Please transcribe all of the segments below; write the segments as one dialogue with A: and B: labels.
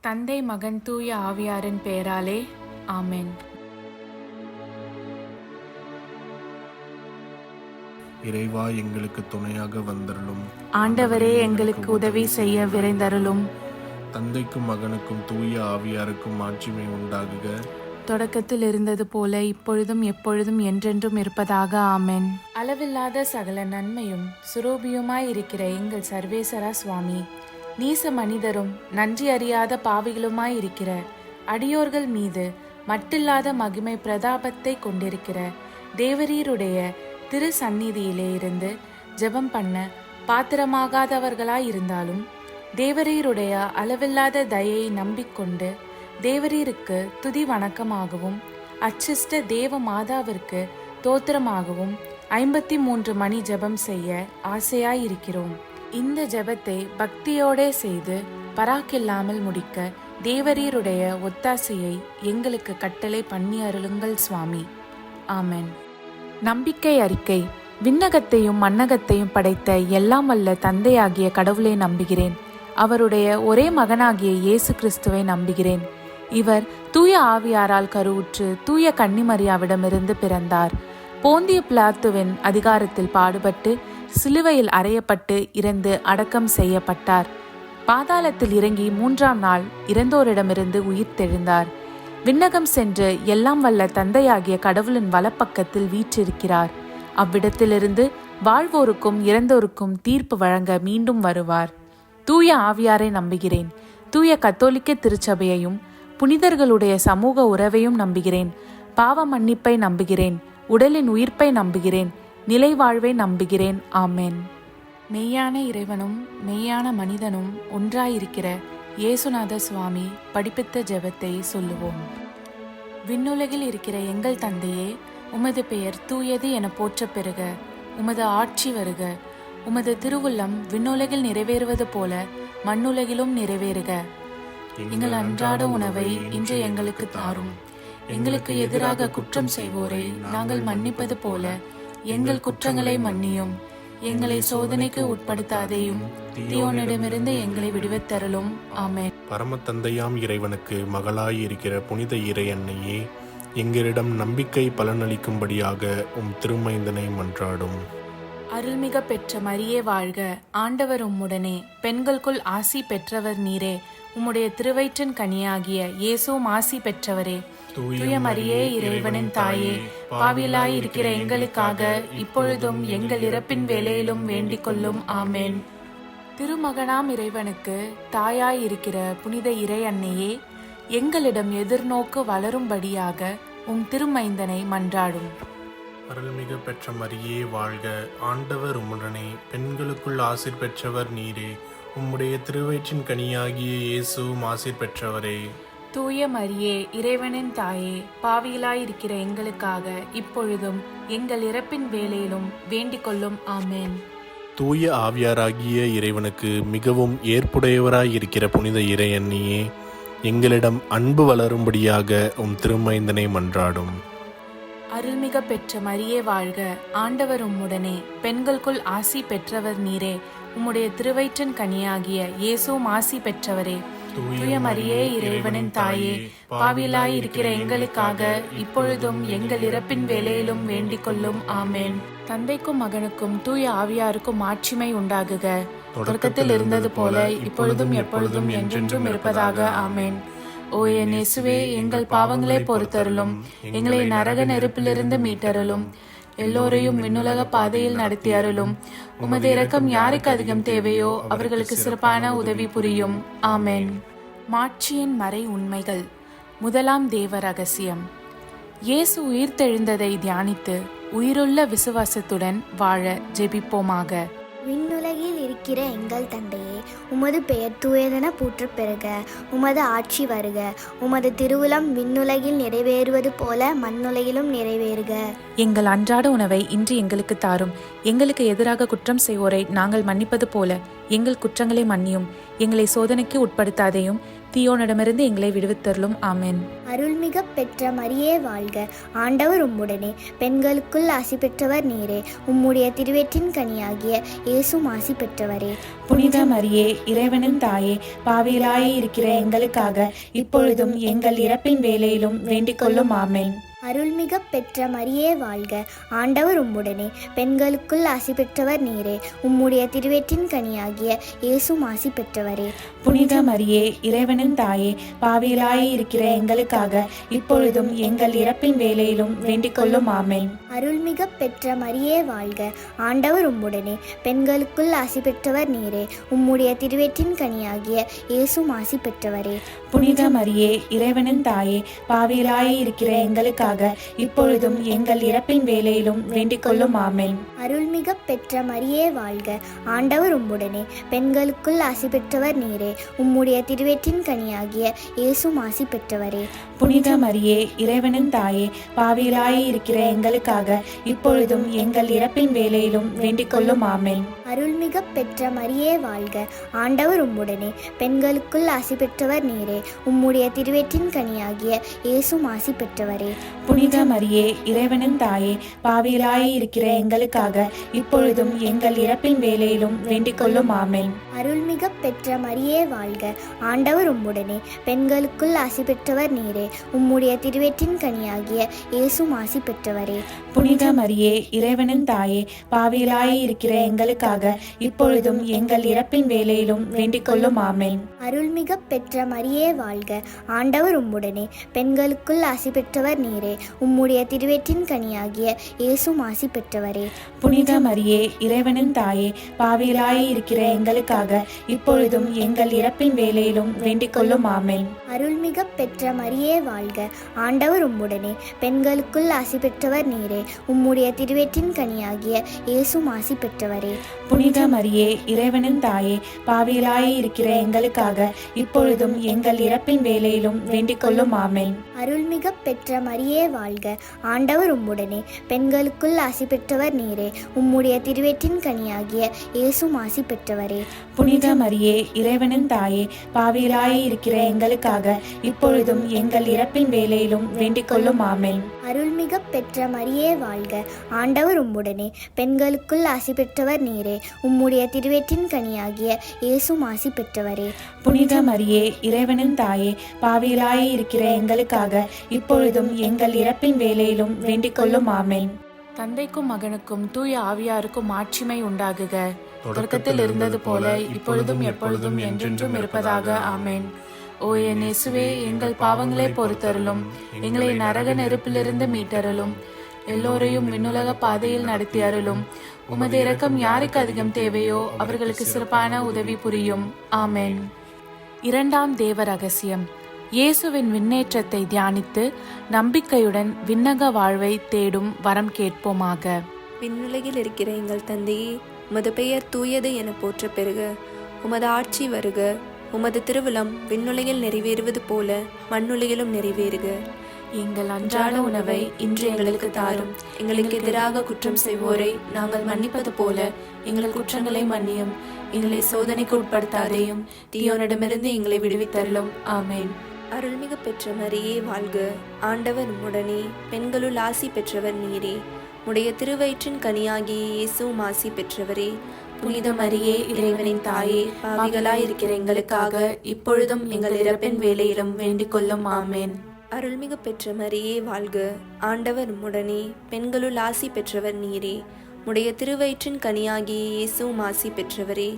A: தந்தை, மகன், தூய ஆவியாரின் பெயராலே ஆமென்.
B: இறைவா, எங்களுக்கு துணையாக வந்தருளும்.
A: ஆண்டவரே, எங்களுக்கு உதவி செய்ய விரைந்தருளும்.
B: தந்தைக்கும் மகனுக்கும் தூய ஆவியாருக்கும் ஆட்சிமை உண்டாகுக.
A: தொடக்கத்தில் இருந்தது போல இப்பொழுதும் எப்பொழுதும் என்றென்றும் இருப்பதாக ஆமென். அளவில்லாத சகல நன்மையும் சுரூபியுமாயிருக்கிற எங்கள் சர்வேசரா சுவாமி, நீச மனிதரும் நன்றி அறியாத பாவிகளுமாயிருக்கிற அடியோர்கள் மீது மட்டில்லாத மகிமை பிரதாபத்தை கொண்டிருக்கிற தேவரீருடைய திரு சந்நிதியிலே இருந்து ஜெபம் பண்ண பாத்திரமாகாதவர்களாயிருந்தாலும் தேவரீருடைய அளவில்லாத தயையை நம்பிக்கொண்டு தேவரீருக்கு துதி வணக்கமாகவும் அச்சிஷ்ட தேவ மாதாவிற்கு தோத்திரமாகவும் 53 மணி ஜெபம் செய்ய ஆசையாயிருக்கிறோம். இந்த ஜெபத்தை பக்தியோடே செய்து பராக்கில்லாமல் முடிக்க தேவரீருடைய ஒத்தாசையை எங்களுக்கு கட்டளை பண்ணி அருளுங்கள் சுவாமி. ஆமென். நம்பிக்கை அறிக்கை. விண்ணகத்தையும் மண்ணகத்தையும் படைத்த எல்லாம் வல்ல தந்தையாகிய கடவுளை நம்புகிறேன். அவருடைய ஒரே மகனாகிய இயேசு கிறிஸ்துவை நம்புகிறேன். இவர் தூய ஆவியாரால் கருவுற்று தூய கன்னிமரியாவிடமிருந்து பிறந்தார். போந்திய பிலாத்துவின் அதிகாரத்தில் பாடுபட்டு சிலுவையில் அறையப்பட்டு இறந்து அடக்கம் செய்யப்பட்டார். பாதாளத்தில் இறங்கி 3ஆம் நாள் இறந்தோரிடமிருந்து உயிர்த்தெழுந்தார். விண்ணகம் சென்று எல்லாம் வல்ல தந்தையாகிய கடவுளின் வலப்பக்கத்தில் வீற்றிருக்கிறார். அவ்விடத்திலிருந்து வாழ்வோருக்கும் இறந்தோருக்கும் தீர்ப்பு வழங்க மீண்டும் வருவார். தூய ஆவியாரை நம்புகிறேன். தூய கத்தோலிக்க திருச்சபையையும் புனிதர்களுடைய சமூக உறவையும் நம்புகிறேன். பாவ மன்னிப்பை நம்புகிறேன். உடலின் உயிர்ப்பை நம்புகிறேன். நிலை வாழ்வை நம்புகிறேன். ஆமென். மெய்யான இறைவனும் மெய்யான மனிதனும் ஒன்றாயிருக்கிற இயேசுநாத சுவாமி படிப்பித்த ஜெபத்தை சொல்லுவோம். விண்ணுலகில் இருக்கிற எங்கள் தந்தையே, உமது பெயர் தூயது என போற்ற பெறுக. உமது ஆட்சி வருக. உமது திருவுள்ளம் விண்ணுலகில் நிறைவேறுவது போல மண்ணுலகிலும் நிறைவேறுக. எங்கள் அன்றாட உணவை இன்று எங்களுக்கு தாரும். எங்களுக்கு எதிராக குற்றம் செய்வோரை நாங்கள் மன்னிப்பது போல எங்கள் குற்றங்களை மன்னியும். எங்களை சோதனைக்கு உட்படுத்தாதேயும், தீயோனிடமிருந்து எங்களை விடுவித்தருளும். ஆமென்.
B: பரம தந்தையாம் இறைவனுக்கு மகளாய் இருக்கிற புனித இறை அன்னையே, எங்களிடம் நம்பிக்கை பலனளிக்கும்படியாக உம் திருமைந்தனை மன்றாடும்.
A: அருள்மிக பெற்ற மரியே வாழ்க. ஆண்டவர் உம்முடனே, பெண்களுக்குள் ஆசி பெற்றவர் நீரே. உம்முடைய திருவயிற்றின் கனியாகிய இயேசுவும் ஆசி பெற்றவரே. தூய மரியே, இறைவனின் தாயே, பாவியலாய் இருக்கிற எங்களுக்காக இப்பொழுதும் எங்கள் இறப்பின் வேளையிலும் வேண்டிக் கொள்ளும். ஆமென். திருமகனாம் இறைவனுக்கு தாயாய் இருக்கிற புனித இறை அன்னையே, எங்களிடம் எதிர்நோக்கு வளரும்படியாக உம் திருமைந்தனை மன்றாடும்.
B: அருள்மிகு பெற்ற மரியே வாழ்க. ஆண்டவர் உம்முடனே, பெண்களுக்குள் ஆசீர் பெற்றவர் நீரே. உம்முடைய திருவயிற்றின் கனியாகிய இயேசுவும் ஆசீர் பெற்றவரே.
A: தூய மரியே, இறைவனின் தாயே, பாவியலாயிருக்கிற எங்களுக்காக இப்பொழுதும் எங்கள் இறப்பின் வேளையிலும் வேண்டிக் கொள்ளும். ஆமென்.
B: தூய ஆவியாராகிய இறைவனுக்கு மிகவும் ஏற்புடையவராயிருக்கிற புனித இறை அன்னியே, எங்களிடம் அன்பு வளரும்படியாக உம் திருமைந்தனை மன்றாடும்.
A: அருள்மிக பெற்ற மரியே வாழ்க. ஆண்டவர் உம்முடனே, பெண்களுக்குள் ஆசி பெற்றவர் நீரே. உம்முடைய திருவயிற்றின் கனியாகிய இயேசுவும் ஆசி பெற்றவரே. தூய மரியே, இறைவனின் தாயே, பாவியலாய் இருக்கிற எங்களுக்காக இப்பொழுதும் எங்கள் இறப்பின் வேளையிலும் வேண்டிக் கொள்ளும். ஆமென். தந்தைக்கும் மகனுக்கும் தூய ஆவியாருக்கும் ஆட்சிமை உண்டாகுக. தொடக்கத்தில் இருந்தது போல இப்பொழுதும் எப்பொழுதும் என்றென்றும் இருப்பதாக. ஆமென். ஓ என் இயேசுவே, எங்கள் பாவங்களை பொறுத்தருளும். எங்களை நரக நெருப்பிலிருந்து மீட்டருளும். எல்லோரையும் விண்ணுலக பாதையில் நடத்தி அருளும். உமது இரக்கம் யாருக்கு அதிகம் தேவையோ அவர்களுக்கு சிறப்பான உதவி புரியும். ஆமென். மாட்சியின் மறை உண்மைகள். முதலாம் தேவ ரகசியம். இயேசு உயிர்த்தெழுந்ததை தியானித்து உயிருள்ள விசுவாசத்துடன் வாழ ஜெபிப்போமாக.
C: விண்ணுலகில் இருக்கிற எங்கள் தந்தையே, உமது பெயர் தூயதென போற்ற பெறுக. உமது ஆட்சி வருக. உமது திருவுளம் விண்ணுலகில் நிறைவேறுவது போல மண்ணுலகிலும் நிறைவேறுக.
A: எங்கள் அன்றாட உணவை இன்று எங்களுக்கு தாரும். எங்களுக்கு எதிராக குற்றம் செய்வோரை நாங்கள் மன்னிப்பது போல எங்கள் குற்றங்களை மன்னியும். எங்களை சோதனைக்கு உட்படுத்தாதேயும், தீயோனிடமிருந்து எங்களை விடுவித்தருளும். ஆமென்.
C: அருள்மிக பெற்ற மரியே வாழ்க, ஆண்டவர் உம்முடனே, பெண்களுக்குள் ஆசி பெற்றவர் நீரே. உம்முடைய திருவயிற்றின் கனியாகிய இயேசும் ஆசி பெற்றவரே.
A: புனித மரியே, இறைவனின் தாயே, பாவிகளாய் இருக்கிற எங்களுக்காக இப்பொழுதும் எங்கள் இறப்பின் வேளையிலும் வேண்டிக் கொள்ளும். ஆமென்.
C: அருள்மிக பெற்ற மரியே வாழ்க, ஆண்டவர் உம்முடனே, பெண்களுக்குள் ஆசி பெற்றவர் நீரே. உம்முடைய திருவயிற்றின் கனியாகிய இயேசும் ஆசி பெற்றவரே.
A: புனித மரியே, இறைவனின் தாயே, பாவிகளாய் இருக்கிற எங்களுக்காக இப்பொழுதும் எங்கள் இறப்பின் வேளையிலும் வேண்டிக் கொள்ளும். ஆமென்.
C: அருள்மிக பெற்ற மரியே வாழ்க, ஆண்டவர் உம்முடனே, பெண்களுக்குள் ஆசி பெற்றவர் நீரே. உம்முடைய திருவயிற்றின் கனியாகிய இயேசும் ஆசி பெற்றவரே.
A: புனித மரியே, இறைவனின் தாயே, பாவிகளாய் இருக்கிற எங்களுக்காக இப்பொழுதும் எங்கள் இறப்பின் வேளையிலும் வேண்டிக் கொள்ளும். ஆமென்.
C: அருள்மிக பெற்ற மரியே வாழ்க, ஆண்டவர் உம்முடனே, பெண்களுக்குள் ஆசி பெற்றவர் நீரே. உம்முடைய திருவயிற்றின் கனியாகிய இயேசும் ஆசி பெற்றவரே.
A: புனித மரியே, இறைவனின் தாயே, பாவிகளாய் இருக்கிற எங்களுக்காக இப்பொழுதும் எங்கள் இறப்பின் வேளையிலும் வேண்டிக் கொள்ளும். ஆமென்.
C: அருள்மிக பெற்ற மரியே வாழ்க, ஆண்டவர் உம்முடனே, பெண்களுக்குள் ஆசி பெற்றவர் நீரே. உம்முடைய திருவயிற்றின் கனியாகிய இயேசும் ஆசி பெற்றவரே.
A: புனித மரியே, இறைவனின் தாயே, பாவிகளாய் இருக்கிற எங்களுக்காக இப்பொழுதும் எங்கள் இறப்பின் வேளையிலும் வேண்டிக் கொள்ளும். ஆமென்.
C: அருள்மிக பெற்ற மரியே வாழ்க, ஆண்டவர் உம்முடனே, பெண்களுக்குள் ஆசி பெற்றவர் நீரே. உம்முடைய திருவயிற்றின் கனியாகிய இயேசும் ஆசி பெற்றவரே.
A: புனித மரியே, இறைவனின் தாயே, பாவிகளாய் இருக்கிற எங்களுக்காக இப்பொழுதும் எங்கள் இறப்பின் வேளையிலும் வேண்டிக் கொள்ளும். ஆமென்.
C: அருள்மிக பெற்ற மரியே வாழ்க, ஆண்டவர் உம்முடனே, பெண்களுக்குள் ஆசி பெற்றவர் நீரே. உம்முடைய திருவயிற்றின் கனியாகிய இயேசும் ஆசி பெற்றவரே.
A: புனித மரியே, இறைவனின் தாயே, பாவிகளாய் இருக்கிற எங்களுக்காக இப்பொழுதும் எங்கள் இறப்பின் வேளையிலும் வேண்டிக் கொள்ளும். ஆமென்.
C: அருள்மிக பெற்ற மரியே வாழ்க, ஆண்டவர் உம்முடனே, பெண்களுக்குள் ஆசி பெற்றவர் நீரே. உம்முடைய திருவயிற்றின் கனியாகிய இயேசும் ஆசி பெற்றவரே.
A: புனித மரியே, இறைவனின் தாயே, பாவிகளாய் இருக்கிற எங்களுக்காக இப்பொழுதும் எங்கள் இறப்பின் வேளையிலும் வேண்டிக் கொள்ளும். ஆமென்.
C: அருள்மிக பெற்ற மரியே வாழ்க, ஆண்டவர் உம்முடனே, பெண்களுக்குள் ஆசி பெற்றவர் நீரே. உம்முடைய திருவயிற்றின் கனியாகிய இயேசும் ஆசி பெற்றவரே.
A: புனித மரியே, இறைவனின் தாயே, பாவிகளாய் இருக்கிற எங்களுக்காக இப்பொழுதும் எங்கள் இறப்பின் வேளையிலும் வேண்டிக் கொள்ளும். ஆமென்.
C: அருள்மிக பெற்ற மரியே வாழ்க, ஆண்டவர் உம்முடனே, பெண்களுக்குள் ஆசி பெற்றவர் நீரே. உம்முடைய திருவயிற்றின் கனியாகிய இயேசும் ஆசி பெற்றவரே.
A: புனித மரியே, இறைவனின் தாயே, பாவிகளாய் இருக்கிற எங்களுக்காக இப்பொழுதும் எங்கள் இறப்பின் வேளையிலும் வேண்டிக் கொள்ளும். ஆமென். தந்தைக்கும் மகனுக்கும் தூய ஆவியாருக்கும் ஆட்சிமை உண்டாகுக. தொடக்கத்தில் இருந்தது போல இப்பொழுதும் எப்பொழுதும் என்றென்றும் இருப்பதாக. ஆமென். ஓ என் இயேசுவே, எங்கள் பாவங்களை பொறுத்தருளும், எங்களை நரக நெருப்பிலிருந்து மீட்டருளும், எல்லோரையும் விண்ணுலக பாதையில் நடத்தி அருளும். உமது இரக்கம் யாருக்கு அதிகம் தேவையோ அவர்களுக்கு சிறப்பான உதவி புரியும். ஆமென். இரண்டாம் தேவ ரகசியம். இயேசுவின் விண்ணேற்றத்தை தியானித்து நம்பிக்கையுடன் விண்ணக வாழ்வை தேடும் வரம் கேட்போமாக.
D: விண்ணுலகில் இருக்கிற எங்கள் தந்தையே, உமது பெயர் தூயது என போற்ற பெறுக. உமது ஆட்சி வருக. உமது திருவுளம் விண்ணுலகில் நிறைவேறுவது போல மண்ணுலகிலும் நிறைவேறுக.
A: எங்கள் அன்றாட உணவை இன்று எங்களுக்கு தாரும்.
D: எங்களுக்கு எதிராக குற்றம் செய்வோரை நாங்கள் மன்னிப்பது போல எங்கள் குற்றங்களை மன்னியும். எங்களை சோதனைக்கு உட்படுத்தாதேயும், தீயோனிடமிருந்து எங்களை விடுவித்தருளும். ஆமென். அருள்மிகு பெற்ற மரியே வாழ்க, ஆண்டவர் உம்முடனே, பெண்களுள் ஆசி பெற்றவர் நீரே. உடைய திருவயிற்றின் கனியாகிய இயேசுவும் ஆசி பெற்றவரே. புனித மரியே, இறைவனின் தாயே, பாவிகளாய் இருக்கிற எங்களுக்காக இப்பொழுதும் எங்கள் இறப்பின் வேளையிலும் வேண்டிக் கொள்ளும். ஆமென். அருள்மிகு பெற்ற மரியே வாழ்க, ஆண்டவர் உம்முடனே, பெண்களுள் ஆசி பெற்றவர் நீரே. உடைய திருவயிற்றின் கனியாகிய இயேசுவும் ஆசி பெற்றவரே.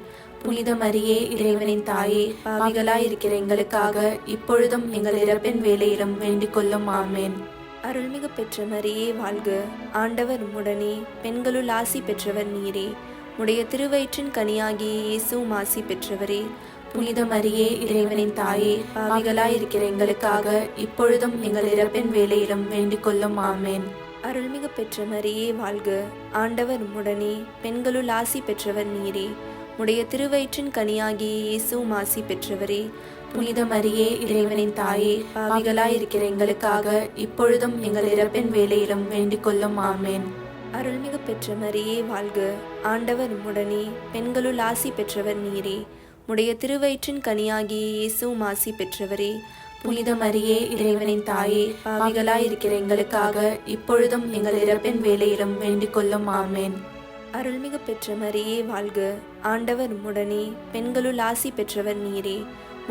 D: புனித மரியே, இறைவனின் தாயே, பாவிகளாய் இருக்கிற எங்களுக்காக இப்பொழுதும் எங்கள் இறப்பின் வேளையிலும் வேண்டிக் கொள்ளும். ஆமென். அருள்மிகு பெற்ற மரியே வாழ்க, ஆண்டவர் உம்முடனே, பெண்களுள் ஆசி பெற்றவர் நீரே. உடைய திருவயிற்றின் கனியாகிய இயேசுவும் ஆசி பெற்றவரே. புனித மரியே, இறைவனின் தாயே, பாவிகளாய் இருக்கிற எங்களுக்காக இப்பொழுதும் எங்கள் இறப்பின் வேளையிலும் வேண்டிக் கொள்ளும். ஆமென். அருள்மிகு பெற்ற மரியே வாழ்க, ஆண்டவர் உம்முடனே, பெண்களுள் ஆசி பெற்றவர் நீரே. உடைய திருவயிற்றின் கனியாகிய இயேசுவும் ஆசி பெற்றவரே. புனித மரியே, இறைவனின் தாயே, பாவிகளாய் இருக்கிற எங்களுக்காக இப்பொழுதும் எங்கள் இறப்பின் வேளையிலும் வேண்டிக் கொள்ளும். ஆமென். அருள்மிகு பெற்ற மரியே வாழ்க, ஆண்டவர் உம்முடனே, பெண்களுள் ஆசி பெற்றவர் நீரே. உடைய திருவயிற்றின் கனியாகிய இயேசுவும் ஆசி பெற்றவரே. புனித மரியே, இறைவனின் தாயே, பாவிகளாயிருக்கிற எங்களுக்காக இப்பொழுதும் எங்கள் இறப்பின் வேளையிலும் வேண்டிக் கொள்ளும். ஆமேன். அருள்மிகு பெற்ற மரியே வாழ்க. ஆண்டவர் உம்முடனே, பெண்களுள் ஆசி பெற்றவர் நீரே.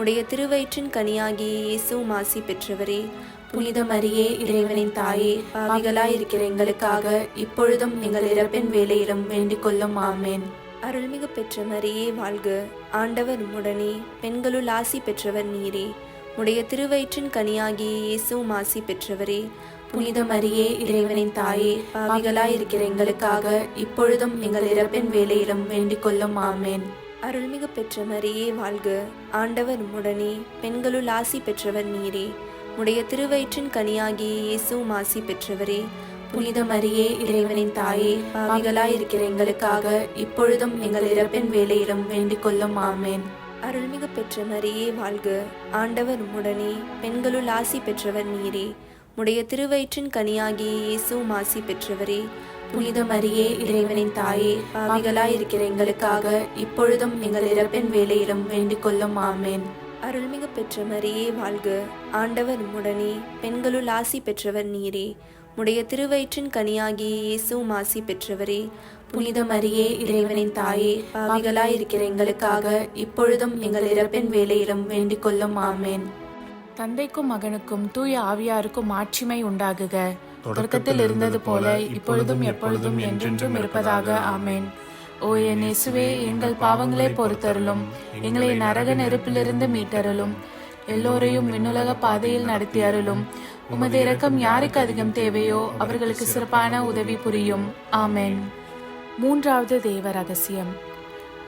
D: உடைய திருவயிற்றின் கனியாகிய இயேசுவும் ஆசி பெற்றவரே. புனித மரியே, இறைவனின் தாயே, பாவிகளாயிருக்கிற எங்களுக்காக இப்பொழுதும் எங்கள் இறப்பின் வேளையிலும் வேண்டிக் கொள்ளும். ஆமேன். அருள்மிகு பெற்ற மரியே வாழ்க. ஆண்டவர் உம்முடனே, பெண்களுள் ஆசி பெற்றவர் நீரே. உடைய திருவயிற்றின் கனியாகிய இயேசுவும் ஆசி பெற்றவரே. புனித மரியே, இறைவனின் தாயே, பாவிகளாயிருக்கிற எங்களுக்காக இப்பொழுதும் எங்கள் இறப்பின் வேளையிலும் வேண்டிக் கொள்ளும். ஆமேன். அருள்மிகு பெற்ற மரியே வாழ்க. ஆண்டவர் உம்முடனே, பெண்களுள் ஆசி பெற்றவர் நீரே. உடைய திருவயிற்றின் கனியாகிய இயேசுவும் ஆசி பெற்றவரே. புனித மரியே, இறைவனின் தாயே, பாவிகளாயிருக்கிற எங்களுக்காக இப்பொழுதும் எங்கள் இறப்பின் வேளையிலும் வேண்டிக் கொள்ளும். ஆமேன். அருள்மிகு பெற்ற மரியே வாழ்க. ஆண்டவர் உம்முடனே, பெண்களுள் ஆசி பெற்றவர் நீரே. உடைய திருவயிற்றின் கனியாகிய இயேசுவும் ஆசி பெற்றவரே. புனித மரியே, இறைவனின் தாயே, பாவிகளாயிருக்கிற எங்களுக்காக இப்பொழுதும் எங்கள் இறப்பின் வேளையிலும் வேண்டிக் கொள்ளும். ஆமேன். அருள்மிகு பெற்ற மரியே வாழ்க. ஆண்டவர் உம்முடனே, பெண்களுள் ஆசி பெற்றவர் நீரே. உடைய திருவயிற்றின் கனியாகிய இயேசுவும் ஆசி பெற்றவரே. புனித மரியே, இறைவனின் தாயே, பாவிகளாயிருக்கிற எங்களுக்காக இப்பொழுதும் எங்கள் இறப்பின் வேளையிலும் வேண்டிக் கொள்ளும். ஆமேன்.
A: தந்தைக்கும் மகனுக்கும் தூய ஆவியாருக்கும் மாட்சிமை உண்டாகுக. தொடக்கத்தில் இருந்தது போல இப்பொழுதும் எப்பொழுதும் என்றென்றும் இருப்பதாக. ஆமேன். ஓ என் இயேசுவே, எங்கள் பாவங்களை பொறுத்தருளும், எங்களை நரக நெருப்பிலிருந்து மீட்டருளும், எல்லோரையும் விண்ணுலக பாதையில் நடத்தி அருளும். உமது இரக்கம் யாருக்கு அதிகம் தேவையோ அவர்களுக்கு சிறப்பான உதவி புரியும். ஆமேன். மூன்றாவது தேவ ரகசியம்.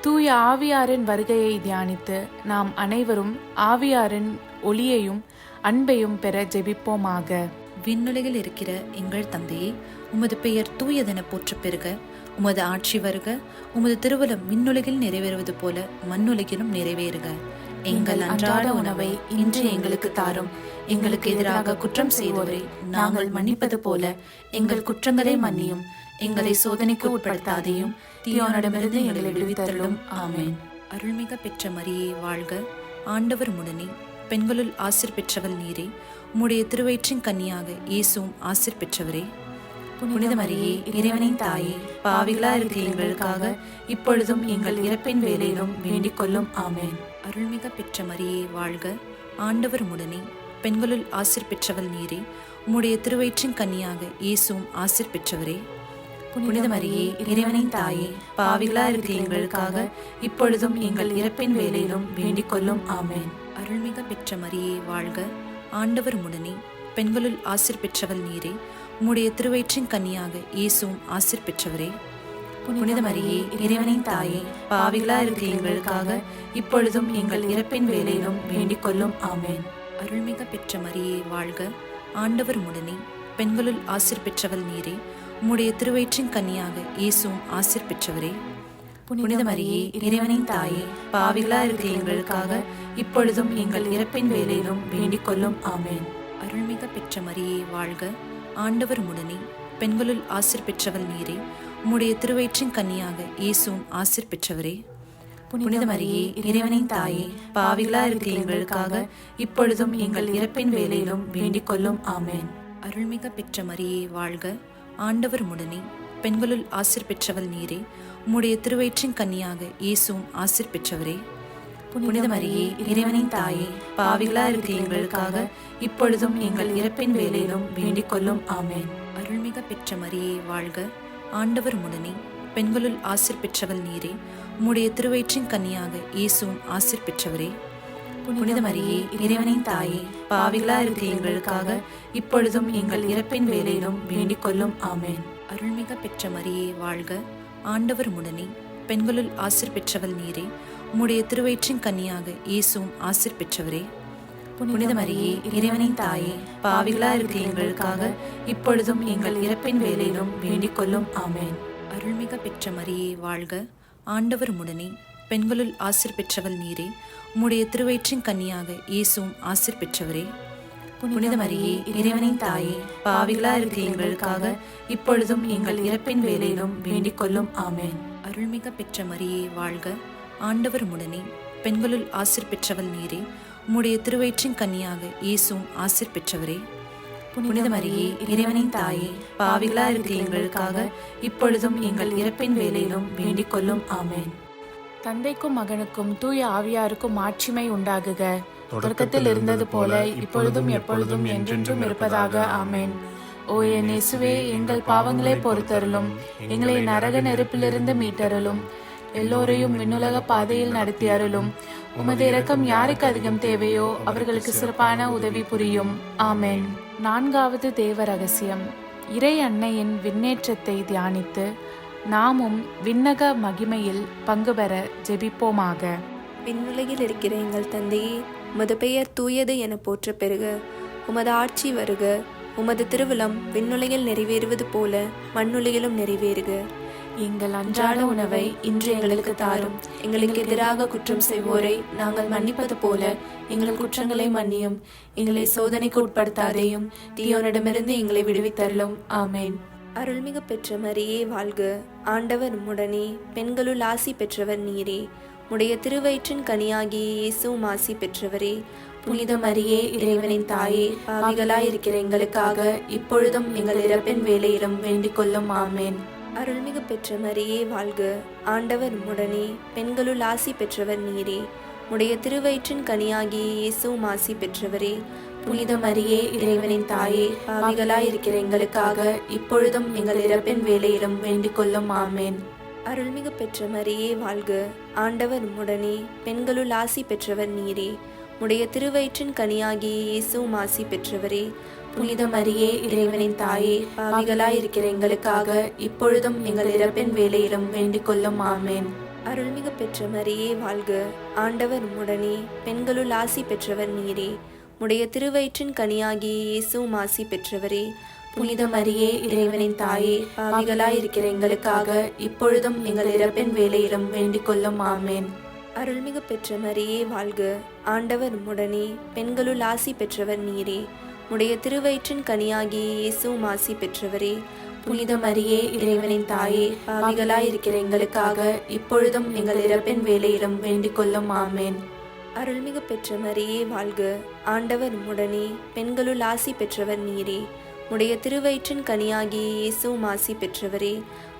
A: தூய ஆவியாரின் வருகையை தியானித்து நாம் அனைவரும் ஆவியாரின் ஒளியையும் அன்பையும் பெற ஜெபிப்போமாக.
E: விண்ணுலகில் இருக்கிற எங்கள் தந்தையே, உமது பெயர் தூயதென போற்றப் பெறுக. உமது ஆட்சி வருக. உமது திருவுளம் விண்ணுலகில் நிறைவேறுவது போல மண்ணுலகிலும் நிறைவேறுக. எங்கள் அன்றாட உணவை இன்று எங்களுக்கு தாரும். எங்களுக்கு எதிராக குற்றம் செய்வோரை நாங்கள் மன்னிப்பது போல எங்கள் குற்றங்களை மன்னியும். எங்களை சோதனைக்கு உட்படுத்தாதையும் தீயோனிடமிருந்து எங்களை விடுவித்தருளும். ஆமேன். அருள்மிக பெற்ற மரியே வாழ்க. ஆண்டவர் உம்முடனே, பெண்களுள் ஆசீர் பெற்றவள் நீரே. உம்முடைய திருவயிற்றின் கன்னியாக இயேசுவும் ஆசீர் பெற்றவரே. புனித மரியே, இறைவனின் தாயே, பாவிகளா இருக்கிற எங்களுக்காக இப்பொழுதும் எங்கள் இறப்பின் வேளையிலும் வேண்டிக் கொள்ளும். ஆமேன். அருள்மிக பெற்ற மரியே வாழ்க. ஆண்டவர் உம்முடனே, பெண்களுள் ஆசீர் பெற்றவள் நீரே. உம்முடைய திருவயிற்றின் கன்னியாக இயேசுவும் ஆசீர் பெற்றவரே. புனித மரியே, இறைவனின் தாயே, பாவிகளா இருக்கிற எங்களுக்காக இப்பொழுதும் எங்கள் இறப்பின் வேளையிலும் வேண்டிக் கொள்ளும். ஆமேன். அருள்மிக பெற்ற மரியே வாழ்க. ஆண்டவர் உம்முடனே, பெண்களுள் ஆசீர் பெற்றவள் நீரே. உம்முடைய திருவயிற்றின் கன்னியாக இயேசுவும் ஆசீர் பெற்றவரே. புனித மரியே, இறைவனின் தாயே, பாவிகளா இருக்கிற எங்களுக்காக இப்பொழுதும் எங்கள் இறப்பின் வேளையிலும் வேண்டிக் கொள்ளும். ஆமேன். அருள்மிக பெற்ற மரியே வாழ்க. ஆண்டவர் உம்முடனே, பெண்களுள் ஆசீர் பெற்றவள் நீரே. உம்முடைய திருவயிற்றின் கன்னியாக இயேசுவும் ஆசீர் பெற்றவரே. புனித மரியே, இறைவனின் தாயே, பாவிகளா இருக்கிற எங்களுக்காக இப்பொழுதும் எங்கள் இறப்பின் வேளையிலும் வேண்டிக் கொள்ளும். ஆமேன். அருள்மிக பெற்ற மரியே வாழ்க. ஆண்டவர் உம்முடனே, பெண்களுள் ஆசீர் பெற்றவள் நீரே. உம்முடைய திருவயிற்றின் கன்னியாக இயேசுவும் ஆசீர் பெற்றவரே. புனித மரியே, இறைவனின் தாயே, பாவிகளா இருக்கிற எங்களுக்காக இப்பொழுதும் எங்கள் இறப்பின் வேளையிலும் வேண்டிக் கொள்ளும். ஆமேன். அருள்மிக பெற்ற மரியே வாழ்க. ஆண்டவர் உம்முடனே, பெண்களுள் ஆசீர் பெற்றவள் நீரே. உம்முடைய திருவயிற்றின் கன்னியாக இயேசுவும் ஆசீர் பெற்றவரே. புனித மரியே, இறைவனின் தாயே, பாவிகளா இருக்கிற எங்களுக்காக இப்பொழுதும் எங்கள் இறப்பின் வேளையிலும் வேண்டிக் கொள்ளும். ஆமேன். அருள்மிக பெற்ற மரியே வாழ்க. ஆண்டவர் உம்முடனே, பெண்களுள் ஆசீர் பெற்றவள் நீரே. உம்முடைய திருவயிற்றின் கன்னியாக இயேசுவும் ஆசீர் பெற்றவரே. புனித மரியே, இறைவனின் தாயே, பாவிகளா இருக்கிற எங்களுக்காக இப்பொழுதும் எங்கள் இறப்பின் வேளையிலும் வேண்டிக் கொள்ளும். ஆமேன். அருள்மிக பெற்ற மரியே வாழ்க. ஆண்டவர் உம்முடனே, பெண்களுள் ஆசீர் பெற்றவள் நீரே. உம்முடைய திருவயிற்றின் கன்னியாக இயேசுவும் ஆசீர் பெற்றவரே. புனித மரியே, இறைவனின் தாயே, பாவிகளா இருக்கிற எங்களுக்காக இப்பொழுதும் எங்கள் இறப்பின் வேளையிலும் வேண்டிக் கொள்ளும். ஆமேன். அருள்மிக பெற்ற மரியே வாழ்க. ஆண்டவர் உம்முடனே, பெண்களுள் ஆசீர் பெற்றவள் நீரே. உம்முடைய திருவயிற்றின் கன்னியாக இயேசுவும் ஆசீர் பெற்றவரே. புனித மரியே, இறைவனின் தாயே, பாவிகளா இருக்கிற எங்களுக்காக இப்பொழுதும் எங்கள் இறப்பின் வேளையிலும் வேண்டிக் கொள்ளும். ஆமேன். அருள்மிக பெற்ற மரியே வாழ்க. ஆண்டவர் உம்முடனே, பெண்களுள் ஆசீர் பெற்றவள் நீரே. உம்முடைய திருவயிற்றின் கன்னியாக இயேசுவும் ஆசீர் பெற்றவரே. புனித மரியே, இறைவனின் தாயே, பாவிகளா இருக்கிற எங்களுக்காக இப்பொழுதும் எங்கள் இறப்பின் வேளையிலும் வேண்டிக் கொள்ளும். ஆமென்.
A: தந்தைக்கும் மகனுக்கும் தூய ஆவியாருக்கும் மாட்சிமை உண்டாகுக. தொடக்கத்தில் இருந்தது போல இப்பொழுதும் எப்பொழுதும் என்றென்றும் இருப்பதாக. ஆமென். ஓ என் இயேசுவே, எங்கள் பாவங்களை பொறுத்தருளும், எங்களை நரக நெருப்பிலிருந்து மீட்டருளும், எல்லோரையும் விண்ணுலக பாதையில் நடத்தி அருளும். உமது இரக்கம் யாருக்கு அதிகம் தேவையோ அவர்களுக்கு சிறப்பான உதவி புரியும். ஆமென். நான்காவது தேவ ரகசியம். இறை அன்னையின் விண்ணேற்றத்தை தியானித்து நாமும் விண்ணக மகிமையில் பங்கு பெற ஜெபிப்போமாக.
D: விண்ணுலகில் இருக்கிற எங்கள் தந்தையே, உமது பெயர் தூயது என போற்ற பெறுக. உமது ஆட்சி வருக. உமது திருவுளம் விண்ணுலகில் நிறைவேறுவது போல மண்ணுலகிலும் நிறைவேறுக.
A: எங்கள்
D: அன்றாட உணவை இன்று எங்களுக்கு தாரும். எங்களுக்கு எதிராக குற்றம் செய்வோரை நாங்கள் மன்னிப்பது போல எங்கள் குற்றங்களை மன்னியும். எங்களை சோதனைக்கு உட்படுத்தாதேயும், தீயோனிடமிருந்து எங்களை விடுவித்தருளும். ஆமென். அருள்மிகு பெற்ற மரியே வாழ்க. ஆண்டவர் உம்முடனே, பெண்களுள் ஆசி பெற்றவர் நீரே. உடைய திருவயிற்றின் கனியாகிய இயேசுவும் ஆசி பெற்றவரே. புனித மரியே, இறைவனின் தாயே, பாவிகளாயிருக்கிற எங்களுக்காக இப்பொழுதும் எங்கள் இறப்பின் வேளையிலும் வேண்டிக் கொள்ளும். ஆமென். அருள்மிகு பெற்ற மரியே வாழ்க. ஆண்டவர் உம்முடனே, பெண்களுள் ஆசி பெற்றவர் நீரே. உடைய திருவயிற்றின் கனியாகிய இயேசுவும் ஆசி பெற்றவரே. புனித மரியே, இறைவனின் தாயே, பாவிகளாயிருக்கிற எங்களுக்காக இப்பொழுதும் எங்கள் இறப்பின் வேளையிலும் வேண்டிக் கொள்ளும். ஆமென். அருள்மிகு பெற்ற மரியே வாழ்க. ஆண்டவர் உம்முடனே, பெண்களுள் ஆசி பெற்றவர் நீரே. உடைய திருவயிற்றின் கனியாகிய இயேசுவும் ஆசி பெற்றவரே. புனித மரியே, இறைவனின் தாயே, பாவிகளாயிருக்கிற எங்களுக்காக இப்பொழுதும் எங்கள் இறப்பின் வேளையிலும் வேண்டிக் கொள்ளும். ஆமென். அருள்மிகு பெற்ற மரியே வாழ்க. ஆண்டவர் உம்முடனே, பெண்களுள் ஆசி பெற்றவர் நீரே. உடைய திருவயிற்றின் கனியாகிய இயேசுவும் ஆசி பெற்றவரே. புனித மரியே, இறைவனின் தாயே, பாவிகளாயிருக்கிற எங்களுக்காக இப்பொழுதும் எங்கள் இறப்பின் வேளையிலும் வேண்டிக் கொள்ளும். ஆமென். அருள்மிகு பெற்ற மரியே வாழ்க. ஆண்டவர் உம்முடனே, பெண்களுள் ஆசி பெற்றவர் நீரே. உடைய திருவயிற்றின் கனியாகிய இயேசுவும் ஆசி பெற்றவரே. புனித மரியே, இறைவனின் தாயே, பாவிகளாயிருக்கிற எங்களுக்காக இப்பொழுதும் எங்கள் இறப்பின் வேளையிலும் வேண்டிக் கொள்ளும். ஆமென். அருள்மிகு பெற்ற மரியே வாழ்க. ஆண்டவர் உம்முடனே, பெண்களுள் ஆசி பெற்றவர் நீரே. உடைய திருவயிற்றின் கனியாகிய இயேசுவும் ஆசி பெற்றவரே.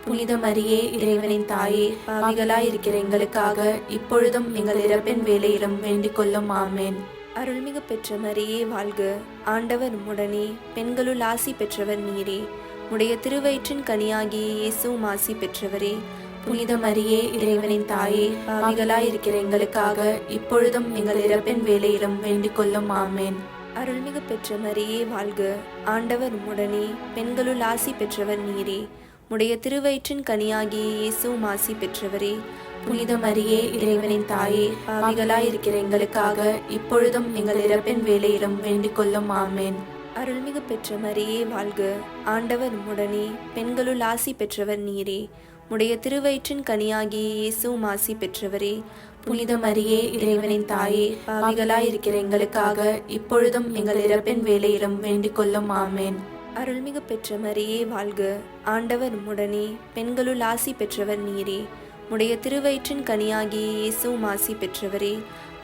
D: புனித மரியே, இறைவனின் தாயே, பாவிகளாயிருக்கிற எங்களுக்காக இப்பொழுதும் எங்கள் இறப்பின் வேளையிலும் வேண்டிக் கொள்ளும். ஆமென். அருள்மிகு பெற்ற மரியே வாழ்க. ஆண்டவர் உம்முடனே, பெண்களுள் ஆசி பெற்றவர் நீரே. உடைய திருவயிற்றின் கனியாகிய இயேசுவும் ஆசி பெற்றவரே. புனித மரியே, இறைவனின் தாயே, பாவிகளாயிருக்கிற எங்களுக்காக இப்பொழுதும் எங்கள் இறப்பின் வேளையிலும் வேண்டிக் கொள்ளும். ஆமென். அருள்மிகு பெற்ற மரியே வாழ்க. ஆண்டவர் உம்முடனே, பெண்களுள் ஆசி பெற்றவர் நீரே. உடைய திருவயிற்றின் கனியாகிய இயேசுவும் ஆசி பெற்றவரே. புனித மரியே, இறைவனின் தாயே, பாவிகளாயிருக்கிற எங்களுக்காக இப்பொழுதும் எங்கள் இறப்பின் வேளையிலும் வேண்டிக் கொள்ளும். ஆமென். அருள்மிகு பெற்ற மரியே வாழ்க. ஆண்டவர் உம்முடனே, பெண்களுள் ஆசி பெற்றவர் நீரே. உடைய திருவயிற்றின் கனியாகிய இயேசுவும் ஆசி பெற்றவரே. புனித மரியே, இறைவனின் தாயே, பாவிகளாயிருக்கிற எங்களுக்காக இப்பொழுதும் எங்கள் இறப்பின் வேளையிலும் வேண்டிக் கொள்ளும். ஆமென். அருள்மிகு பெற்ற மரியே வாழ்க. ஆண்டவர் உம்முடனே, பெண்களுள் ஆசி பெற்றவர் நீரே. உடைய திருவயிற்றின் கனியாகிய இயேசுவும் ஆசி பெற்றவரே.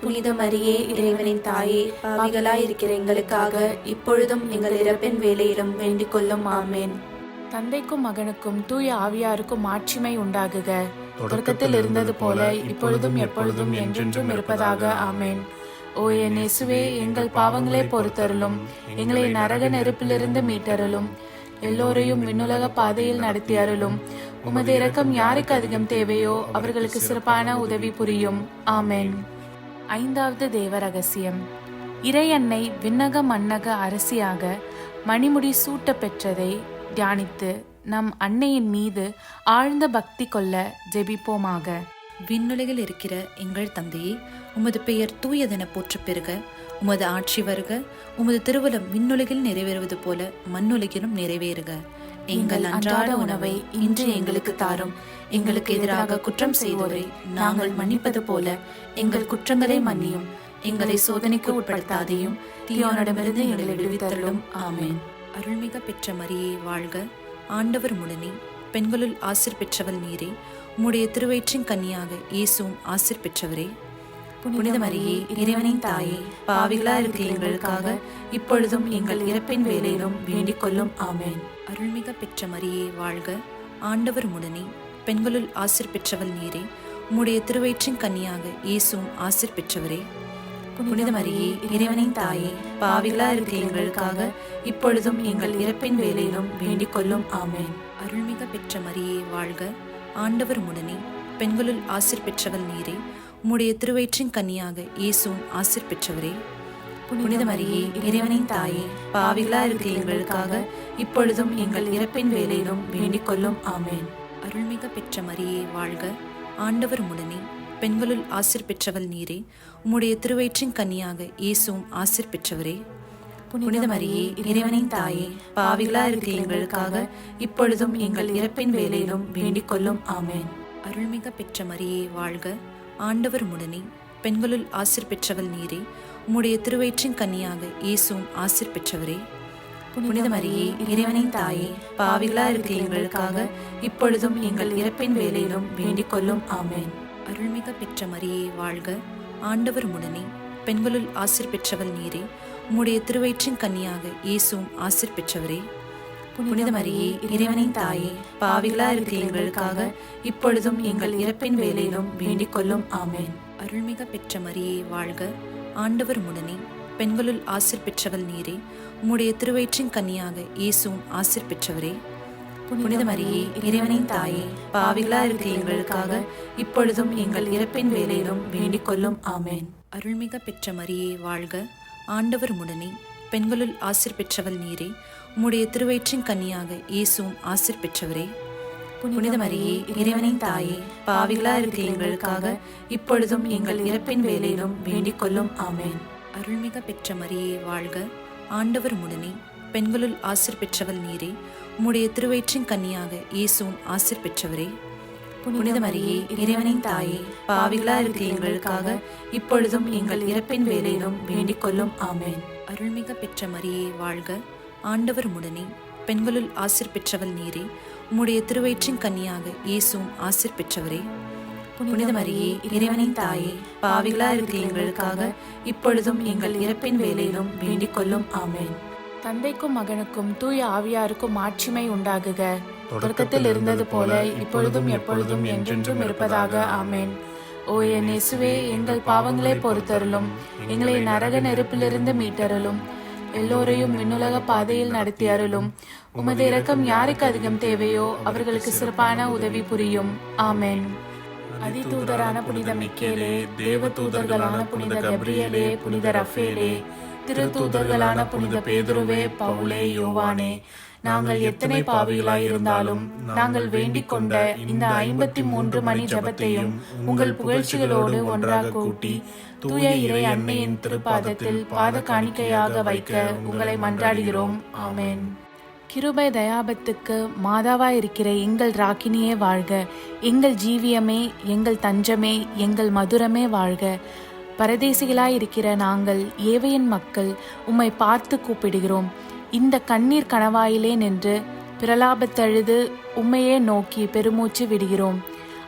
D: புனித மரியே, இறைவனின் தாயே, பாவிகளாயிருக்கிற எங்களுக்காக இப்பொழுதும் எங்கள் இறப்பின் வேளையிலும் வேண்டிக் கொள்ளும். ஆமென்.
A: தந்தைக்கும் மகனுக்கும் தூய ஆவியாருக்கும் மாட்சிமை உண்டாகுக. தொடக்கத்தில் இருந்தது போல இப்பொழுதும் எப்பொழுதும் என்றென்றும் இருப்பதாக. ஆமென். ஓ என் இயேசுவே, எங்கள் பாவங்களை பொறுத்தருளும், எங்களை நரக நெருப்பிலிருந்து மீட்டருளும், எல்லோரையும் விண்ணுலக பாதையில் நடத்தி அருளும். உமது இரக்கம் யாருக்கு அதிகம் தேவையோ அவர்களுக்கு சிறப்பான உதவி புரியும். ஆமென். ஐந்தாவது தேவ ரகசியம். இறை அன்னை விண்ணக மன்னக அரசியாக மணிமுடி சூட்ட பெற்றதை தியானித்து நம் அன்னையின் மீது ஆழ்ந்த பக்தி கொள்ள ஜெபிப்போமாக.
E: விண்ணுலகில் இருக்கிற எங்கள் தந்தையே, உமது பெயர் தூயதென போற்ற பெறுக. உமது ஆட்சி வருக. உமது திருவுளம் விண்ணுலகில் நிறைவேறுவது போல மண்ணுலகிலும் நிறைவேறுக. எங்கள் அன்றாட உணவை இன்று எங்களுக்கு தாரும். எங்களுக்கு எதிராக குற்றம் செய்தோரை நாங்கள் மன்னிப்பது போல எங்கள் குற்றங்களை மன்னியும். எங்களை சோதனைக்கு உட்படுத்தாதையும், தீயோனிடமிருந்து எங்களை விடுவித்தருளும். ஆமென். அருள்மிக பெற்ற மரியே வாழ்க. ஆண்டவர் உம்முடனே, பெண்களுள் ஆசீர் பெற்றவள் நீரே. உம்முடைய திருவயிற்றின் கன்னியாக இயேசுவும் ஆசீர் பெற்றவரே. புனித மரியே இறைவனின் தாயே, பாவிகளா இருக்கிற எங்களுக்காக இப்பொழுதும் எங்கள் இறப்பின் வேளையிலும் வேண்டிக் கொள்ளும். ஆமென். அருள்மிக பெற்ற மரியே வாழ்க, ஆண்டவர் உடனே, பெண்களுள் ஆசீர் பெற்றவள் நீரே. உம்முடைய திருவயிற்றின் கன்னியாக இயேசுவும் ஆசீர் பெற்றவரே. புனித மரியே இறைவனின் தாயே, பாவிகளா இருக்கிற எங்களுக்காக இப்பொழுதும் எங்கள் இறப்பின் வேளையிலும் வேண்டிக் கொள்ளும். ஆமென். அருள்மிக பெற்ற மரியே வாழ்க, ஆண்டவர் உடனே, பெண்களுள் ஆசீர் பெற்றவள் நீரே. உம்முடைய திருவயிற்றின் கன்னியாக இயேசுவும் ஆசீர் பெற்றவரே. புனித மரியே இறைவனின் தாயே, பாவிகளா இருக்கிற எங்களுக்காக இப்பொழுதும் எங்கள் இறப்பின் வேளையிலும் வேண்டிக் கொள்ளும். ஆமென். அருள்மிக பெற்ற மரியே வாழ்க, ஆண்டவர் உடனே, பெண்களுள் ஆசீர் பெற்றவள் நீரே. உம்முடைய திருவயிற்றின் கன்னியாக இயேசுவும் ஆசீர் பெற்றவரே. புனித மரியே இறைவனின் தாயே, பாவிகளா இருக்கிற எங்களுக்காக இப்பொழுதும் எங்கள் இறப்பின் வேளையிலும் வேண்டிக் கொள்ளும். ஆமென். அருள்மிக பெற்ற மரியே வாழ்க, ஆண்டவர் உடனே, பெண்களுள் ஆசீர் பெற்றவள் நீரே. உம்முடைய திருவயிற்றின் கன்னியாக இயேசுவும் ஆசீர் பெற்றவரே. புனித மரியே இறைவனின் தாயே, பாவிகளா இருக்கிற எங்களுக்காக இப்பொழுதும் எங்கள் இறப்பின் வேளையிலும் வேண்டிக் கொள்ளும். ஆமென். அருள்மிக பெற்ற மரியே வாழ்க, ஆண்டவர் உடனே, பெண்களுள் ஆசீர் பெற்றவள் நீரே. உம்முடைய திருவயிற்றின் கன்னியாக இயேசுவும் ஆசீர் பெற்றவரே. புனித மரியே இறைவனின் தாயே, பாவிகளா இருக்கிற எங்களுக்காக இப்பொழுதும் எங்கள் இறப்பின் வேளையிலும் வேண்டிக் கொள்ளும். ஆமென். அருள்மிக பெற்ற மரியே வாழ்க, ஆண்டவர் உடனே, பெண்களுள் ஆசீர் பெற்றவள் நீரே. உம்முடைய திருவயிற்றின் கன்னியாக இயேசுவும் ஆசீர் பெற்றவரே. புனித மரியே இறைவனின் தாயே, பாவிகளா இருக்கிற எங்களுக்காக இப்பொழுதும் எங்கள் இறப்பின் வேளையிலும் வேண்டிக் கொள்ளும். ஆமென். அருள்மிக பெற்ற மரியே வாழ்க, ஆண்டவர் உடனே, பெண்களுள் ஆசீர் பெற்றவள் நீரே. உம்முடைய திருவயிற்றின் கன்னியாக இயேசுவும் ஆசீர் பெற்றவரே. புனித மரியே இறைவனின் தாயே, பாவிகளா இருக்கிற எங்களுக்காக இப்பொழுதும் எங்கள் இறப்பின் வேளையிலும் வேண்டிக் கொள்ளும். ஆமென். அருள்மிக பெற்ற மரியே வாழ்க, ஆண்டவர் உடனே, பெண்களுள் ஆசீர் பெற்றவள் நீரே. உம்முடைய திருவயிற்றின் கன்னியாக இயேசுவும் ஆசீர் பெற்றவரே. புனித மரியே இறைவனின் தாயே, பாவிகளா இருக்கிற எங்களுக்காக இப்பொழுதும் எங்கள் இறப்பின் வேளையிலும் வேண்டிக் கொள்ளும். ஆமென். அருள்மிக பெற்ற மரியே வாழ்க, ஆண்டவர் உடனே, பெண்களுள் ஆசீர் பெற்றவள் நீரே. உம்முடைய திருவயிற்றின் கன்னியாக இயேசுவும் ஆசீர் பெற்றவரே. புனித மரியே இறைவனின் தாயே, பாவிகளா இருக்கிற எங்களுக்காக இப்பொழுதும் எங்கள் இறப்பின் வேளையிலும் வேண்டிக் கொள்ளும். ஆமென்.
A: தந்தைக்கும் மகனுக்கும் தூய ஆவியாருக்கும் ஆட்சிமை உண்டாகுக. தொடக்கத்தில் இருந்தது போல இப்பொழுதும் எப்பொழுதும் என்றென்றும் இருப்பதாக. ஆமென். ஓ என் இயேசுவே, எங்கள் பாவங்களை பொறுத்தருளும், எங்களை நரக நெருப்பிலிருந்து மீட்டருளும், எல்லோரையும் விண்ணுலக பாதையில் நடத்தி அருளும். உமது இரக்கம் யாருக்கு அதிகம் தேவையோ அவர்களுக்கு சிறப்பான உதவி புரியும். ஆமென். அதிதூதரான புனித மிக்கேலே, தேவ தூதர்களான புனித கப்ரியேலே, புனித ரஃபேலே, திருத்தூதர்களான புனித பேதுருவே, பவுலே, யோவானே, நாங்கள் எத்தனை பாவிகளாய் இருந்தாலும் நாங்கள் வேண்டிக் கொண்ட இந்த 53 மணி ஜெபத்தையும் உங்கள் புகழ்ச்சிகளோடு ஒன்றாக கூட்டி தூய இறை அன்னையின் திருப்பாதத்தில் பாத காணிக்கையாக வைக்க உங்களை மன்றாடுகிறோம். ஆமென். கிருபை தயாபத்துக்கு மாதாவாயிருக்கிற எங்கள் ராக்கினியே வாழ்க. எங்கள் ஜீவியமே, எங்கள் தஞ்சமே, எங்கள் மதுரமே வாழ்க. பரதேசிகளாயிருக்கிற நாங்கள் ஏவையின் மக்கள் உம்மை பார்த்து கூப்பிடுகிறோம். இந்த கண்ணீர் கணவாயிலே நின்று பிரலாபத்தழுது உம்மையே நோக்கி பெருமூச்சு விடுகிறோம்.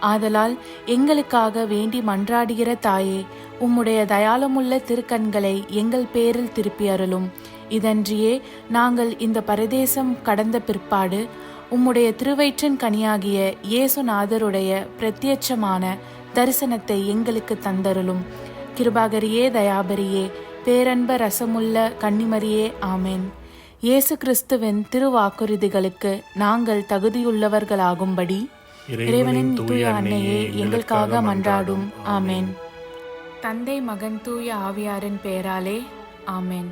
A: ஆதலால் எங்களுக்காக வேண்டி மன்றாடுகிற தாயே, உம்முடைய தயாளமுள்ள திருக்கண்களை எங்கள் பேரில் திருப்பி அருளும். இதன்றியே நாங்கள் இந்த பரதேசம் கடந்த பிற்பாடு உம்முடைய திருவயிற்றின் கனியாகிய இயேசுநாதருடைய பிரத்யட்சமான தரிசனத்தை எங்களுக்கு தந்தருளும். கிருபாகரியே, தயாபரியே, பேரன்ப ரசமுள்ள கன்னிமரியே, ஆமென். இயேசு கிறிஸ்துவின் திருவாக்குறுதிகளுக்கு நாங்கள் தகுதியுள்ளவர்களாகும்படி இறைவனின் தூய அன்னையே எங்களுக்காக மன்றாடும். ஆமென். தந்தை, மகன், தூய ஆவியாரின் பெயராலே. ஆமென்.